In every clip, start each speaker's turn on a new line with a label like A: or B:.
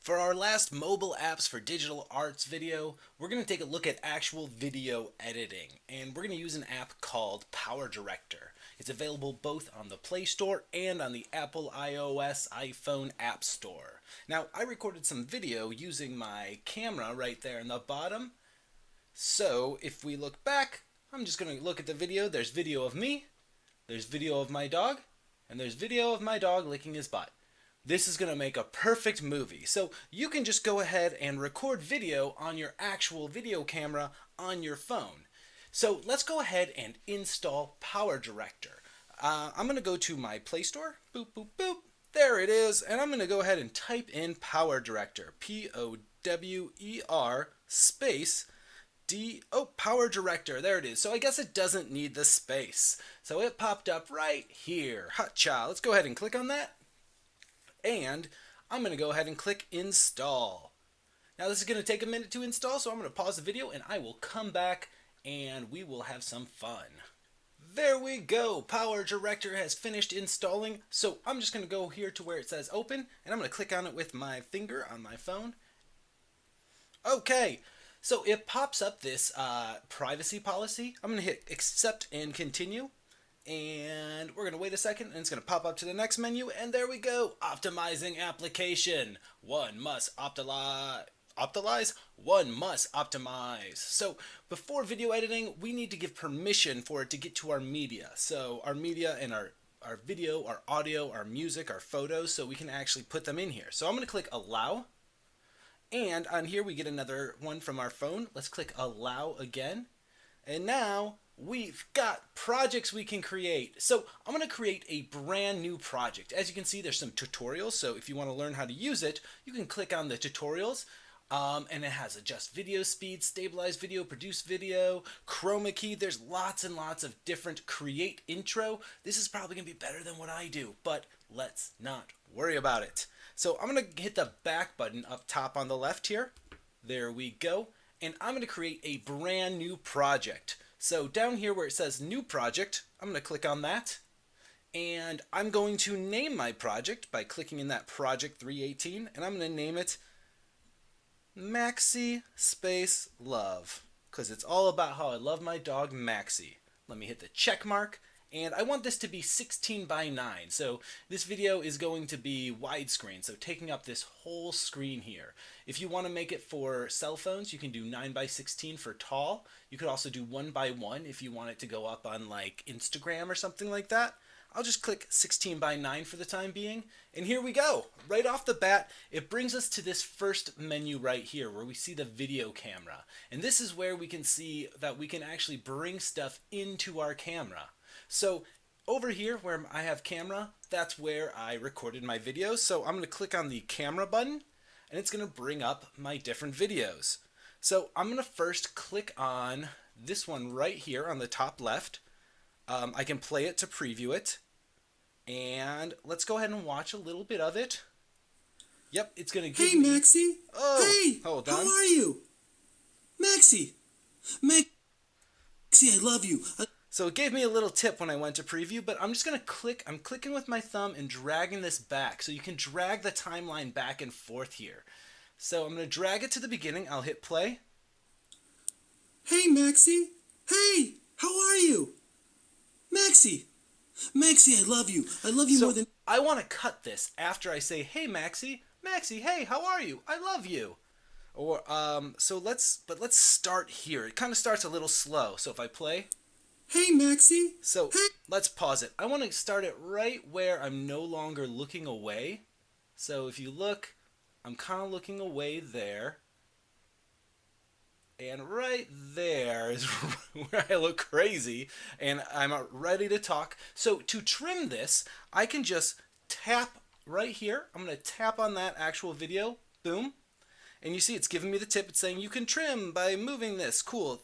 A: For our last mobile apps for digital arts video, we're going to take a look at actual video editing, and we're going to use an app called PowerDirector. It's available both on the Play Store and on the Apple iOS iPhone App Store. Now, I recorded some video using my camera right there in the bottom. So, if we look back, I'm just going to look at the video. There's video of me, there's video of my dog, and there's video of my dog licking his butt. This is going to make a perfect movie. So you can just go ahead and record video on your actual video camera on your phone. So let's go ahead and install PowerDirector. I'm going to go to my Play Store. Boop, boop, boop. There it is. And I'm going to go ahead and type in PowerDirector. P-O-W-E-R space PowerDirector. There it is. So I guess it doesn't need the space. So it popped up right here. Hotcha. Let's go ahead and click on that. And I'm going to go ahead and click install. Now this is going to take a minute to install, so I'm going to pause the video and I will come back and we will have some fun. There we go. PowerDirector has finished installing. So I'm just going to go here to where it says open and I'm going to click on it with my finger on my phone. Okay. So it pops up this privacy policy. I'm going to hit accept and continue. And we're going to wait a second and it's going to pop up to the next menu and there we go. Optimizing application. One must optimize. One must optimize. So before video editing, we need to give permission for it to get to our media. So our media and our video, our audio, our music, our photos, so we can actually put them in here. So I'm going to click allow. And on here we get another one from our phone. Let's click allow again. And now we've got projects we can create. So I'm going to create a brand new project. As you can see, there's some tutorials. So if you want to learn how to use it, you can click on the tutorials. And it has adjust video speed, stabilize video, produce video, chroma key. There's lots and lots of different create intro. This is probably going to be better than what I do, but let's not worry about it. So I'm going to hit the back button up top on the left here. There we go. And I'm going to create a brand new project. So down here where it says new project, I'm going to click on that. And I'm going to name my project by clicking in that project 318. And I'm going to name it Maxie Space Love. Because it's all about how I love my dog Maxie. Let me hit the check mark. And I want this to be 16 by 9. So this video is going to be widescreen, so taking up this whole screen here. If you want to make it for cell phones, you can do 9 by 16 for tall. You could also do 1 by 1 if you want it to go up on like Instagram or something like that. I'll just click 16 by 9 for the time being. And here we go. Right off the bat, it brings us to this first menu right here where we see the video camera. And this is where we can see that we can actually bring stuff into our camera. So over here where I have camera, that's where I recorded my videos. So I'm going to click on the camera button and it's going to bring up my different videos. So I'm going to first click on this one right here on the top left. I can play it to preview it. And let's go ahead and watch a little bit of it. Yep, it's going to give me...
B: Hey, Maxie.
A: Oh,
B: hey,
A: hold on.
B: how are you? Maxie. Maxie, I love you.
A: So it gave me a little tip when I went to preview, but I'm just going to click, I'm clicking with my thumb and dragging this back. So you can drag the timeline back and forth here. So I'm going to drag it to the beginning. I'll hit play.
B: Hey, Maxie. Hey, how are you? Maxie. Maxie, I love you. I love you
A: So
B: more than...
A: I want to cut this after I say, hey, Maxie. Maxie, hey, how are you? I love you. Or, so let's start here. It kind of starts a little slow. So if I play...
B: Hey, Maxie.
A: So
B: Hey.
A: let's pause it. I want to start it right where I'm no longer looking away. So if you look, I'm kind of looking away there. And right there is where I look crazy and I'm ready to talk. So to trim this, I can just tap right here. I'm going to tap on that actual video. Boom. And you see it's giving me the tip. It's saying you can trim by moving this. Cool.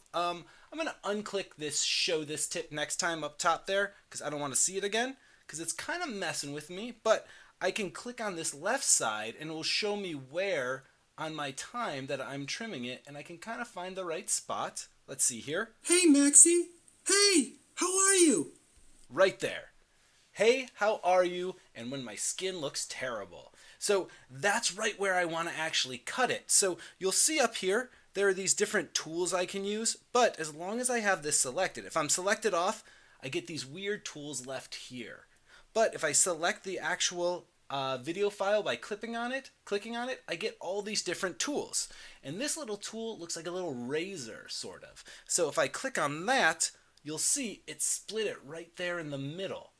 A: I'm going to unclick this show this tip next time up top there because I don't want to see it again because it's kind of messing with me. But I can click on this left side and it will show me where on my time that I'm trimming it and I can kind of find the right spot. Let's see here.
B: Hey, Maxie. Hey, how are you?
A: Right there. Hey, how are you? And when my skin looks terrible. So that's right where I want to actually cut it. So you'll see up here, there are these different tools I can use, but as long as I have this selected, if I'm selected off, I get these weird tools left here. But if I select the actual video file by clicking on it, I get all these different tools. And this little tool looks like a little razor, sort of. So if I click on that, you'll see it split it right there in the middle.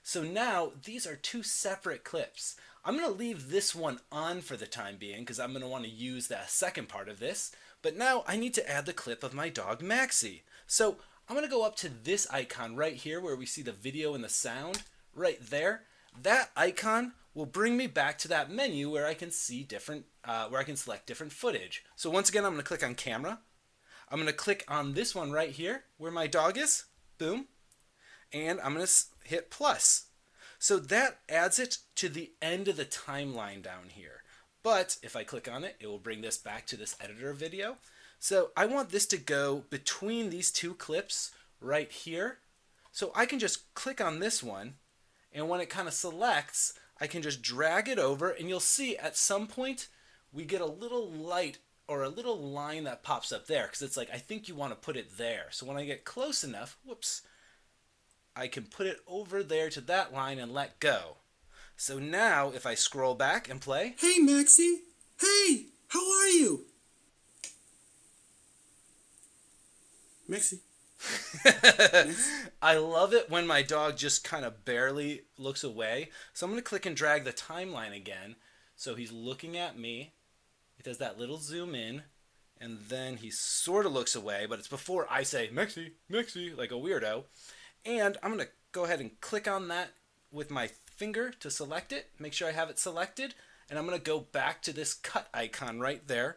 A: So now these are two separate clips. I'm going to leave this one on for the time being because I'm going to want to use that second part of this. But now I need to add the clip of my dog Maxie. So I'm going to go up to this icon right here where we see the video and the sound right there. That icon will bring me back to that menu where I can see where I can select different footage. So once again, I'm going to click on camera. I'm going to click on this one right here where my dog is. Boom. And I'm going to hit plus. So that adds it to the end of the timeline down here. But if I click on it, it will bring this back to this editor video. So I want this to go between these two clips right here. So I can just click on this one, and when it kind of selects, I can just drag it over, and you'll see at some point we get a little light or a little line that pops up there because it's like, I think you want to put it there. So when I get close enough, whoops, I can put it over there to that line and let go. So now if I scroll back and play.
B: Hey, Maxie. Hey, how are you? Maxie.
A: I love it when my dog just kind of barely looks away. So I'm going to click and drag the timeline again. So he's looking at me. He does that little zoom in. And then he sort of looks away. But it's before I say, Maxie, Maxie, like a weirdo. And I'm going to go ahead and click on that with my finger to select it. Make sure I have it selected. And I'm going to go back to this cut icon right there.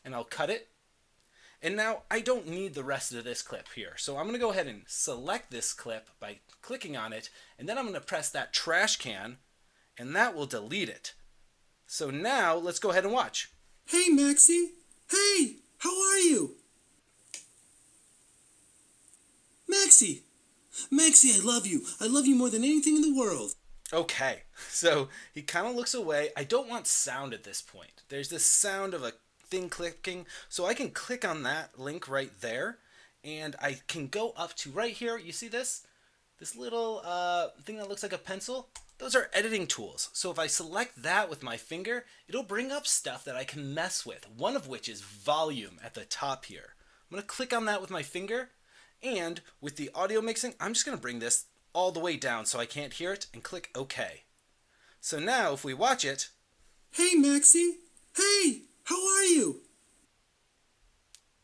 A: And I'll cut it. And now I don't need the rest of this clip here. So I'm going to go ahead and select this clip by clicking on it. And then I'm going to press that trash can. And that will delete it. So now let's go ahead and watch.
B: Hey, Maxie. Hey, how are you? Maxie. Maxie, I love you. I love you more than anything in the world.
A: Okay, so he kind of looks away. I don't want sound at this point. There's this sound of a thing clicking. So I can click on that link right there. And I can go up to right here. You see this? This little thing that looks like a pencil. Those are editing tools. So if I select that with my finger, it'll bring up stuff that I can mess with. One of which is volume at the top here. I'm going to click on that with my finger. And with the audio mixing, I'm just going to bring this all the way down so I can't hear it and click OK. So now if we watch it.
B: Hey, Maxie. Hey, how are you?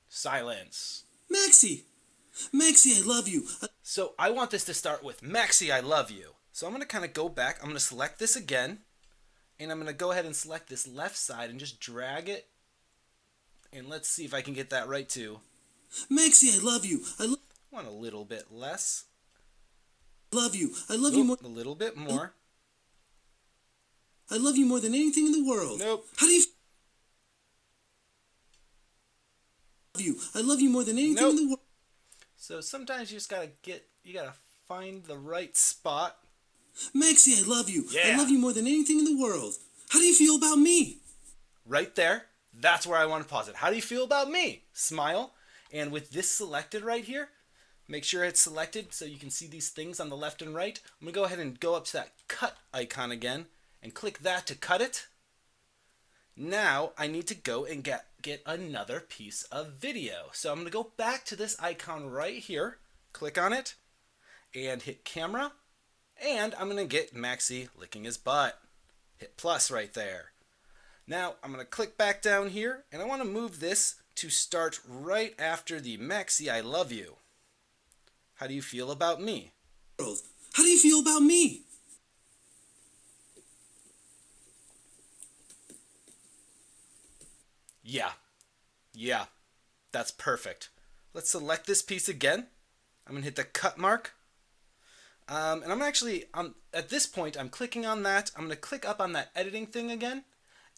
A: Silence.
B: Maxie. Maxie, I love you.
A: So I want this to start with Maxie, I love you. So I'm going to kind of go back. I'm going to select this again. And I'm going to go ahead and select this left side and just drag it. And let's see if I can get that right too.
B: Maxie, I love you. I
A: want a little bit less.
B: Love you. I love you more.
A: A little bit more.
B: I love you more than anything in the world.
A: Nope.
B: How do you love you? I love you more than anything in the world.
A: So sometimes you just gotta find the right spot.
B: Maxie, I love you.
A: Yeah.
B: I love you more than anything in the world. How do you feel about me?
A: Right there. That's where I want to pause it. How do you feel about me? Smile. And with this selected right here, make sure it's selected so you can see these things on the left and right. I'm going to go ahead and go up to that cut icon again and click that to cut it. Now I need to go and get another piece of video. So I'm going to go back to this icon right here, click on it, and hit camera. And I'm going to get Maxie licking his butt. Hit plus right there. Now I'm going to click back down here and I want to move this to start right after the Maxie, I love you. How do you feel about me?
B: How do you feel about me?
A: Yeah, that's perfect. Let's select this piece again. I'm going to hit the cut mark. And I'm actually, at this point, I'm clicking on that. I'm going to click up on that editing thing again.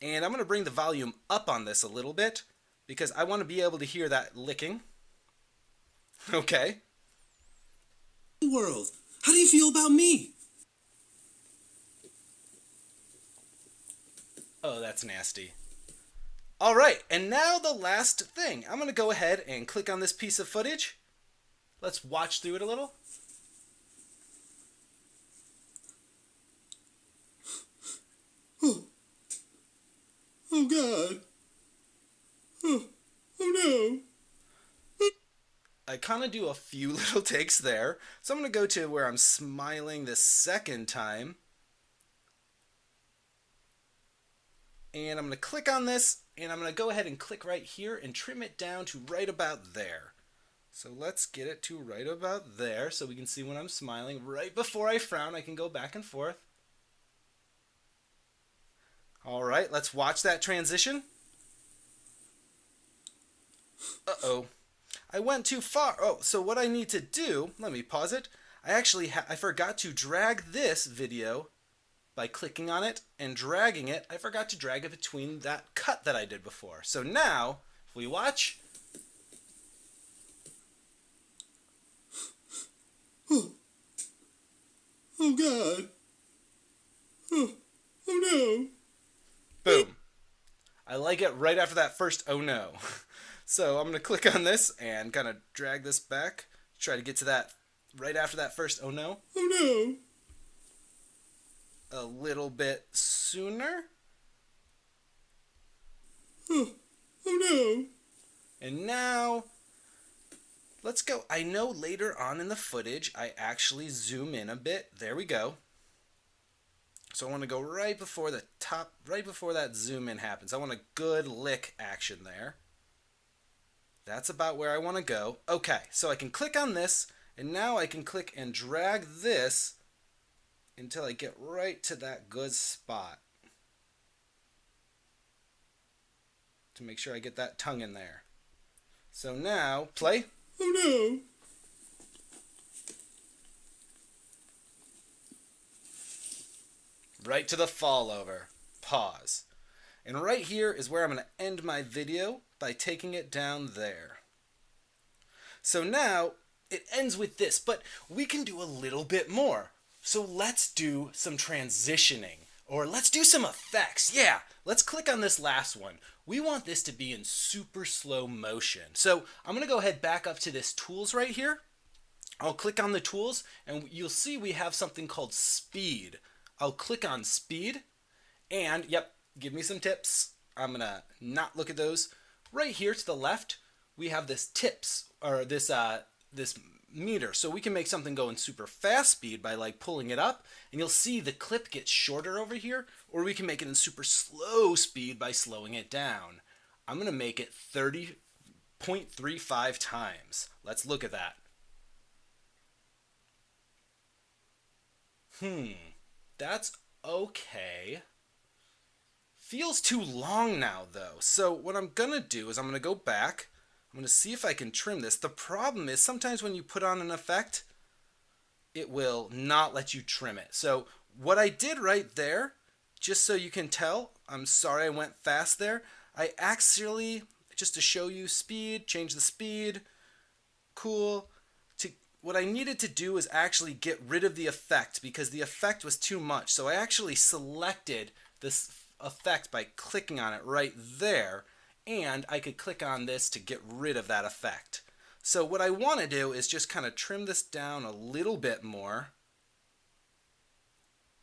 A: And I'm going to bring the volume up on this a little bit because I want to be able to hear that licking. Okay.
B: World. How do you feel about me?
A: Oh, that's nasty. All right, and now the last thing. I'm going to go ahead and click on this piece of footage. Let's watch through it a little.
B: Oh, oh God. Oh, oh no.
A: I kind of do a few little takes there. So I'm going to go to where I'm smiling the second time. And I'm going to click on this, and I'm going to go ahead and click right here and trim it down to right about there. So let's get it to right about there so we can see when I'm smiling. Right before I frown, I can go back and forth. All right, let's watch that transition. Uh-oh. I went too far. Oh, so what I need to do, let me pause it. I forgot to drag this video by clicking on it and dragging it. I forgot to drag it between that cut that I did before. So now, if we watch.
B: Oh, oh God. Oh, oh no.
A: Boom. I like it right after that first oh no. So I'm going to click on this and kind of drag this back. Try to get to that right after that first oh no.
B: Oh
A: A little bit sooner.
B: no. Oh no.
A: And now, let's go. I know later on in the footage, I actually zoom in a bit. There we go. So I want to go right before the top, right before that zoom in happens. I want a good lick action there. That's about where I want to go. Okay, so I can click on this, and now I can click and drag this until I get right to that good spot. To make sure I get that tongue in there. So now, play.
B: Oh no.
A: Right to the fall over. Pause. And right here is where I'm going to end my video by taking it down there. So now it ends with this, but we can do a little bit more. So let's do some transitioning, or let's do some effects. Yeah, let's click on this last one. We want this to be in super slow motion. So I'm going to go ahead back up to this tools right here. I'll click on the tools, and you'll see we have something called speed. I'll click on speed, and yep, give me some tips. I'm gonna not look at those. Right here to the left, we have this tips, or this meter. So we can make something go in super fast speed by like pulling it up, and you'll see the clip gets shorter over here, or we can make it in super slow speed by slowing it down. I'm gonna make it 30.35 times. Let's look at that. That's okay. Feels too long now though. So what I'm gonna do is I'm gonna go back. I'm gonna see if I can trim this. The problem is sometimes when you put on an effect, it will not let you trim it. So what I did right there, just so you can tell, I'm sorry I went fast there. I actually, just to show you speed, change the speed, cool. What I needed to do is actually get rid of the effect because the effect was too much. So I actually selected this effect by clicking on it right there, and I could click on this to get rid of that effect. So what I want to do is just kind of trim this down a little bit more.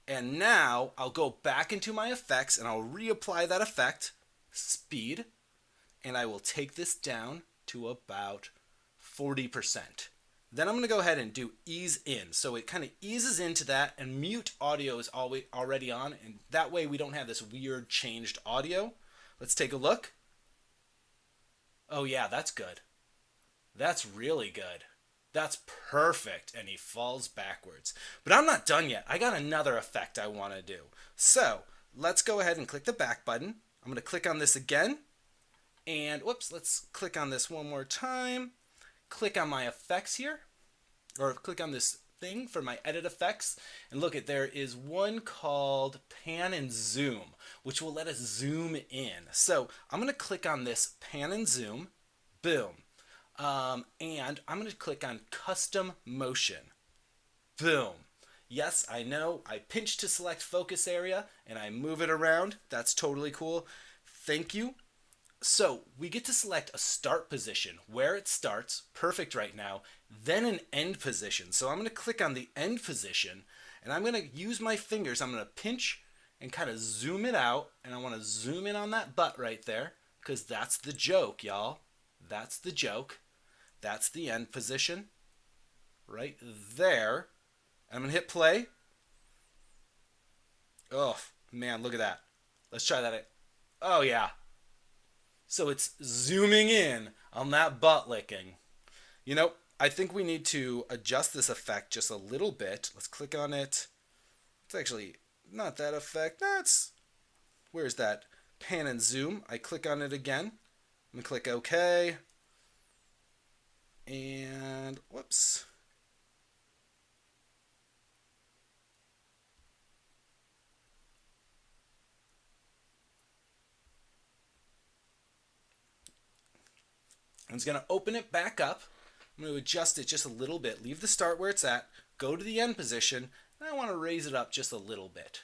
A: And now I'll go back into my effects and I'll reapply that effect, speed, and I will take this down to about 40%. Then I'm going to go ahead and do ease in. So it kind of eases into that, and mute audio is already on, and that way we don't have this weird changed audio. Let's take a look. Oh yeah, that's good. That's really good. That's perfect. And he falls backwards. But I'm not done yet. I got another effect I want to do. So let's go ahead and click the back button. I'm going to click on this again. And whoops, let's click on this one more time. Click on my effects here, or click on this thing for my edit effects, and look at there is one called pan and zoom, which will let us zoom in. So I'm going to click on this pan and zoom, boom, and I'm going to click on custom motion, boom. Yes, I know. I pinch to select focus area and I move it around. That's totally cool. Thank you. So we get to select a start position, where it starts, perfect right now, then an end position. So I'm going to click on the end position and I'm going to use my fingers. I'm going to pinch and kind of zoom it out, and I want to zoom in on that butt right there because that's the joke, y'all. That's the joke. That's the end position right there. I'm going to hit play. Oh, man, look at that. Let's try that. Oh, yeah. So it's zooming in on that butt licking. You know, I think we need to adjust this effect just a little bit. Let's click on it. It's actually not that effect. That's, where's that? Pan and zoom. I click on it again. I'm going to click OK. And, whoops. I'm just going to open it back up. I'm going to adjust it just a little bit. Leave the start where it's at. Go to the end position. And I want to raise it up just a little bit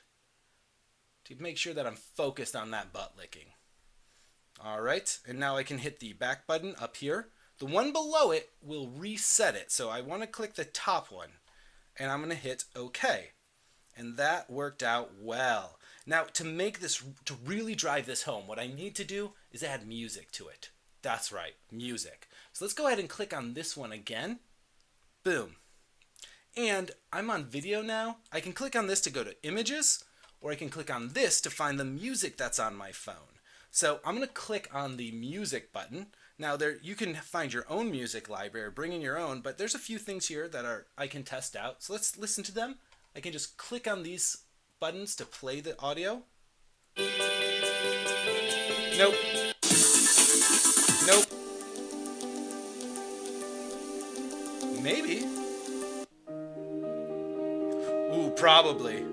A: to make sure that I'm focused on that butt licking. All right. And now I can hit the back button up here. The one below it will reset it. So I want to click the top one. And I'm going to hit OK. And that worked out well. Now, to make this, to really drive this home, what I need to do is add music to it. That's right, music. So let's go ahead and click on this one again. Boom. And I'm on video now. I can click on this to go to images, or I can click on this to find the music that's on my phone. So I'm going to click on the music button. Now there, you can find your own music library, bring in your own, but there's a few things here that I can test out. So let's listen to them. I can just click on these buttons to play the audio. Nope. Nope. Maybe. Ooh, probably.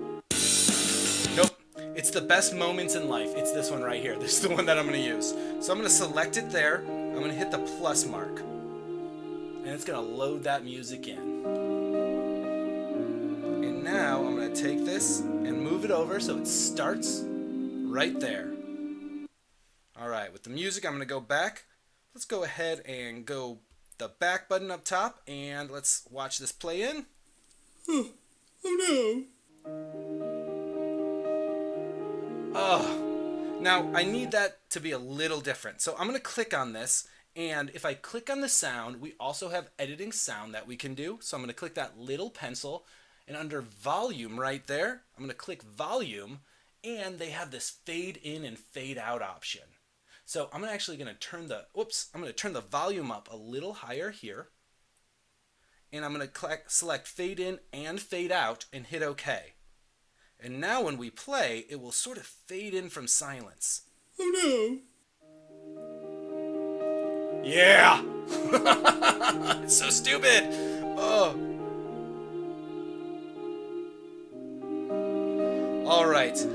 A: Nope. It's the best moments in life. It's this one right here. This is the one that I'm going to use. So I'm going to select it there. I'm going to hit the plus mark. And it's going to load that music in. And now I'm going to take this and move it over so it starts right there. All right, with the music, I'm going to go back. Let's go ahead and go the back button up top, and let's watch this play in.
B: Oh no.
A: Oh, now I need that to be a little different. So I'm going to click on this, and if I click on the sound, we also have editing sound that we can do. So I'm going to click that little pencil, and under volume right there, I'm going to click volume, and they have this fade in and fade out option. So I'm actually going to turn the volume up a little higher here. And I'm going to select fade in and fade out and hit OK. And now when we play, it will sort of fade in from silence.
B: Oh
A: no. Yeah. It's so stupid. Oh. All right.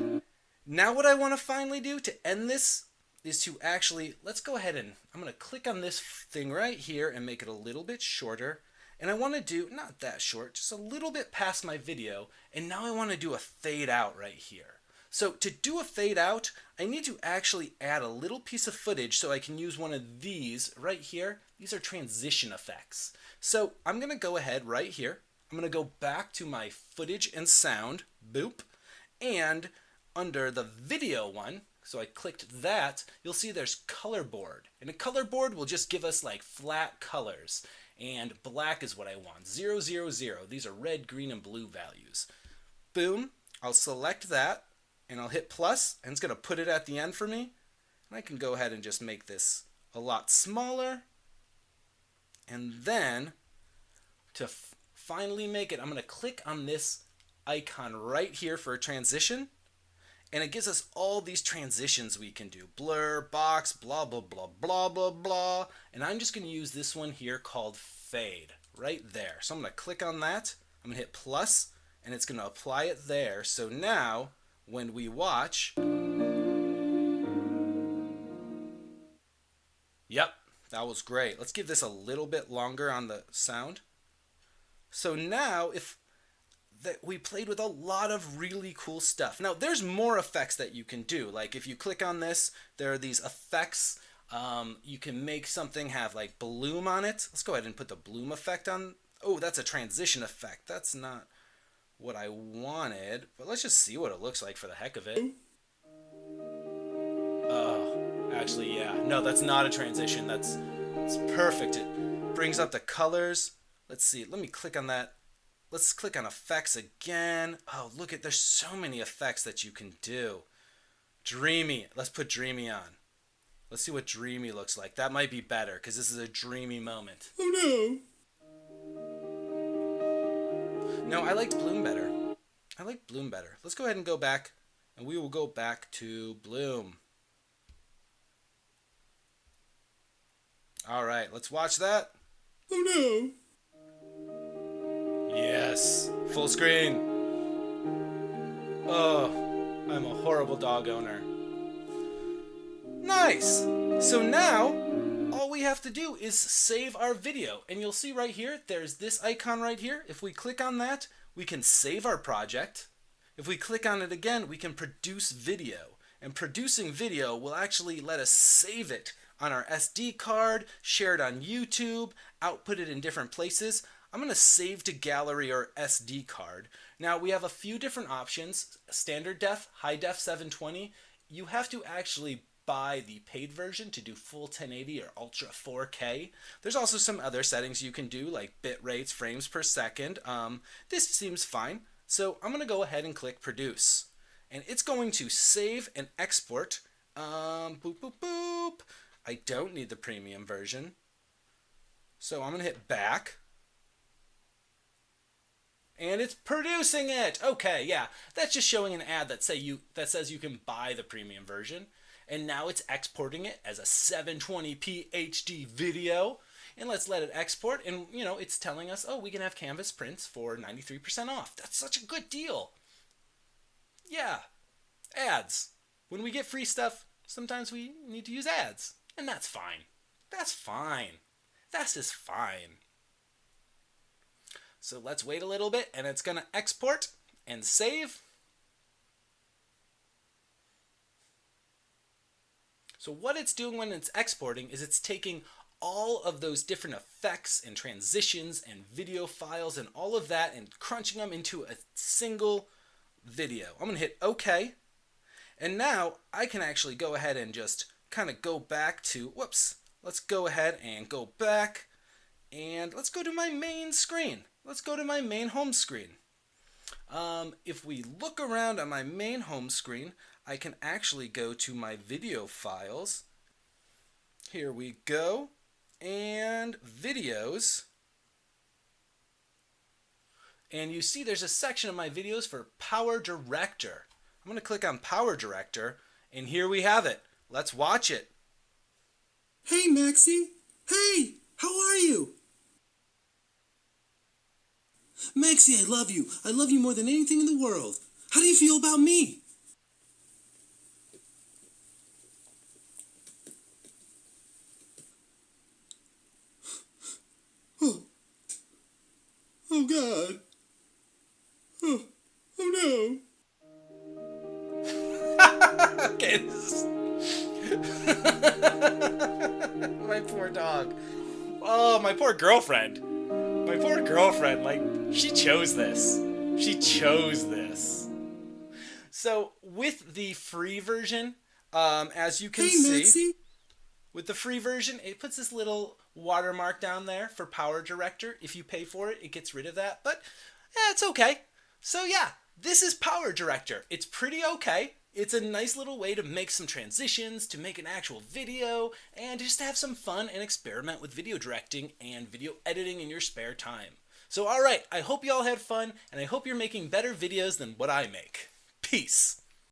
A: Now what I want to finally do to end this is to actually, let's go ahead and I'm going to click on this thing right here and make it a little bit shorter. And I want to do, not that short, just a little bit past my video. And now I want to do a fade out right here. So to do a fade out, I need to actually add a little piece of footage so I can use one of these right here. These are transition effects. So I'm going to go ahead right here. I'm going to go back to my footage and sound, boop, and under the video one, so I clicked that, you'll see there's color board. And a color board will just give us like flat colors. And black is what I want. 0, 0, 0. These are red, green, and blue values. Boom. I'll select that. And I'll hit plus. And it's going to put it at the end for me. And I can go ahead and just make this a lot smaller. And then, to finally make it, I'm going to click on this icon right here for a transition. And it gives us all these transitions we can do. Blur, box, blah, blah, blah, blah, blah, blah. And I'm just going to use this one here called fade right there. So I'm going to click on that. I'm going to hit plus, and it's going to apply it there. So now, when we watch, yep, that was great. Let's give this a little bit longer on the sound. So now, if that we played with a lot of really cool stuff. Now, there's more effects that you can do. Like if you click on this, there are these effects. You can make something have like bloom on it. Let's go ahead and put the bloom effect on. Oh, that's a transition effect. That's not what I wanted, but let's just see what it looks like for the heck of it. Oh, actually, yeah. No, that's not a transition. It's perfect. It brings up the colors. Let's see. Let me click on that. Let's click on effects again. Oh, look at, there's so many effects that you can do. Dreamy. Let's put dreamy on. Let's see what dreamy looks like. That might be better because this is a dreamy moment.
B: Oh
A: No, I liked bloom better. I like bloom better. Let's go ahead and go back, and we will go back to bloom. All right, let's watch that.
B: no.
A: Yes, full screen. Oh, I'm a horrible dog owner. Nice. So now, all we have to do is save our video. And you'll see right here, there's this icon right here. If we click on that, we can save our project. If we click on it again, we can produce video. And producing video will actually let us save it on our SD card, share it on YouTube, output it in different places. I'm going to save to gallery or SD card. Now we have a few different options. Standard def, high def 720. You have to actually buy the paid version to do full 1080 or ultra 4K. There's also some other settings you can do like bit rates, frames per second. This seems fine. So I'm going to go ahead and click produce. And it's going to save and export. Boop, boop, boop. I don't need the premium version. So I'm going to hit back. And it's producing it. Okay, yeah. That's just showing an ad that says you can buy the premium version. And now it's exporting it as a 720p HD video. And let's let it export. And, you know, it's telling us, oh, we can have canvas prints for 93% off. That's such a good deal. Yeah. Ads. When we get free stuff, sometimes we need to use ads. And that's fine. That's fine. That's just fine. So let's wait a little bit, and it's going to export and save. So what it's doing when it's exporting is it's taking all of those different effects and transitions and video files and all of that and crunching them into a single video. I'm going to hit OK. And now I can actually go ahead and just kind of go back to, let's go ahead and go back. And let's go to my main screen. Let's go to my main home screen. If we look around on my main home screen, I can actually go to my video files. Here we go. And videos. And you see there's a section of my videos for PowerDirector. I'm going to click on PowerDirector, and here we have it. Let's watch it.
B: Hey, Maxie. Hey, how are you? Maxie, I love you. I love you more than anything in the world. How do you feel about me? Oh, oh God. Oh, oh
A: no. Okay, this is... My poor dog. Oh, my poor girlfriend. My poor girlfriend, like, she chose this. She chose this. So, with the free version, as you can see,
B: Maxie.
A: With the free version, it puts this little watermark down there for PowerDirector. If you pay for it, it gets rid of that, but it's okay. So yeah, this is PowerDirector. It's pretty okay. It's a nice little way to make some transitions, to make an actual video, and just to have some fun and experiment with video directing and video editing in your spare time. So alright, I hope you all had fun, and I hope you're making better videos than what I make. Peace.